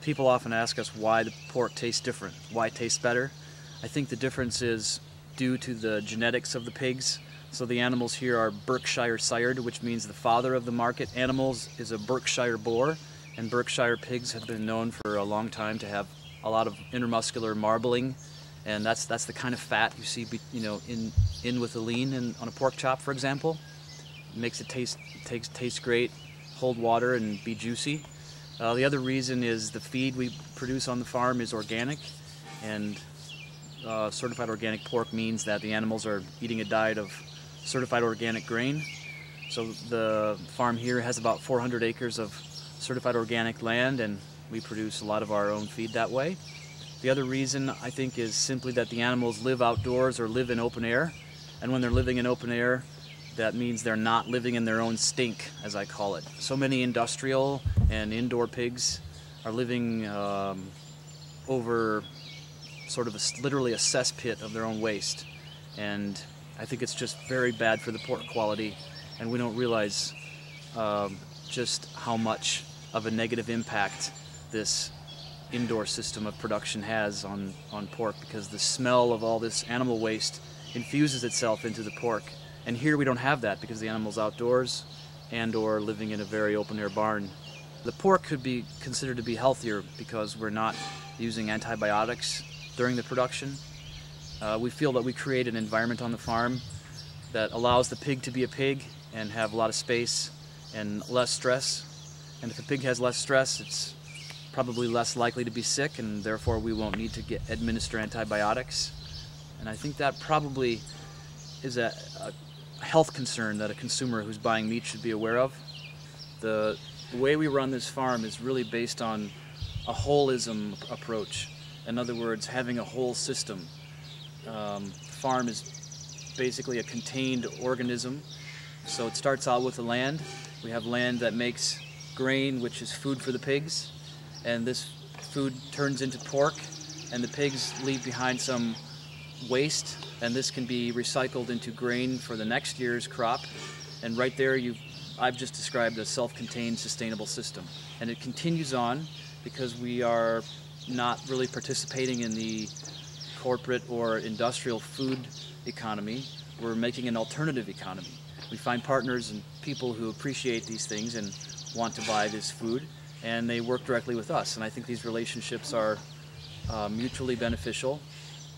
People often ask us why the pork tastes different, why it tastes better. I think the difference is due to the genetics of the pigs. So the animals here are Berkshire sired, which means the father of the market animals is a Berkshire boar, and Berkshire pigs have been known for a long time to have a lot of intermuscular marbling, and that's the kind of fat you see, in with the lean on a pork chop, for example. It makes it taste great, hold water, and be juicy. The other reason is the feed we produce on the farm is organic, and certified organic pork means that the animals are eating a diet of certified organic grain. So the farm here has about 400 acres of certified organic land, and we produce a lot of our own feed that way. The other reason, I think, is simply that the animals live outdoors or live in open air, and when they're living in open air, that means they're not living in their own stink, as I call it. So many industrial and indoor pigs are living over sort of literally a cesspit of their own waste, and I think it's just very bad for the pork quality, and we don't realize just how much of a negative impact this indoor system of production has on pork, because the smell of all this animal waste infuses itself into the pork. And here we don't have that because the animal's outdoors and or living in a very open air barn. The pork could be considered to be healthier because we're not using antibiotics during the production. We feel that we create an environment on the farm that allows the pig to be a pig and have a lot of space and less stress. And if a pig has less stress, it's probably less likely to be sick, and therefore we won't need to administer antibiotics. And I think that probably is a health concern that a consumer who's buying meat should be aware of. The way we run this farm is really based on a holism approach. In other words, having a whole system. Farm is basically a contained organism. So it starts out with the land. We have land that makes grain, which is food for the pigs, and this food turns into pork, and the pigs leave behind some waste, and this can be recycled into grain for the next year's crop. And right there I've just described a self-contained sustainable system, and it continues on because we are not really participating in the corporate or industrial food economy. We're making an alternative economy. We find partners and people who appreciate these things and want to buy this food, and they work directly with us, and I think these relationships are mutually beneficial,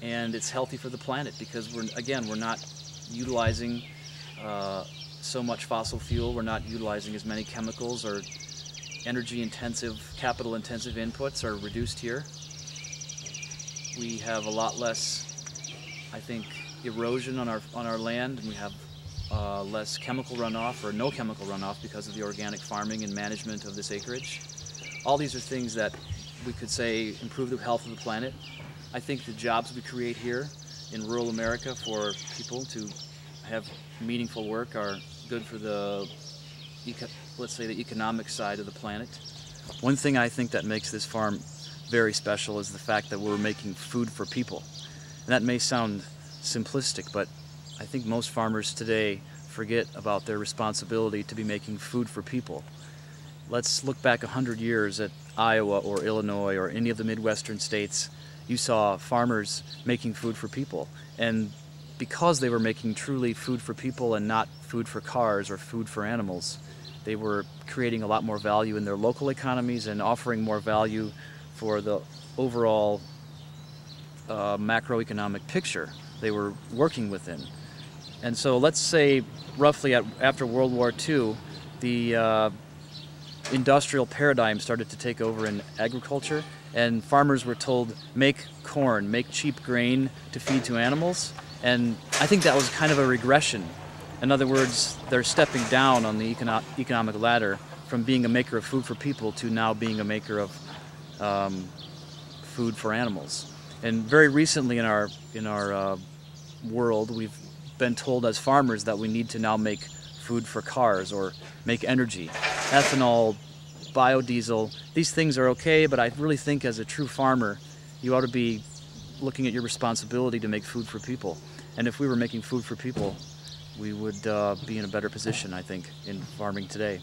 and it's healthy for the planet because we're not utilizing so much fossil fuel. We're not utilizing as many chemicals, or energy intensive, capital intensive inputs are reduced here. We have a lot less, I think, erosion on our land, and we have less chemical runoff or no chemical runoff because of the organic farming and management of this acreage. All these are things that we could say improve the health of the planet. I think the jobs we create here in rural America for people to have meaningful work are good for the, let's say, the economic side of the planet. One thing I think that makes this farm very special is the fact that we're making food for people. And that may sound simplistic, but I think most farmers today forget about their responsibility to be making food for people. Let's look back 100 years at Iowa or Illinois or any of the Midwestern states. You saw farmers making food for people, and because they were making truly food for people and not food for cars or food for animals, they were creating a lot more value in their local economies and offering more value for the overall macroeconomic picture they were working within. And so let's say roughly after World War II, the industrial paradigm started to take over in agriculture, and farmers were told, make corn, make cheap grain to feed to animals. And I think that was kind of a regression. In other words, they're stepping down on the economic ladder from being a maker of food for people to now being a maker of food for animals. And very recently in our world, we've been told as farmers that we need to now make food for cars or make energy. Ethanol, biodiesel, these things are okay, but I really think as a true farmer, you ought to be looking at your responsibility to make food for people. And if we were making food for people, we would be in a better position, I think, in farming today.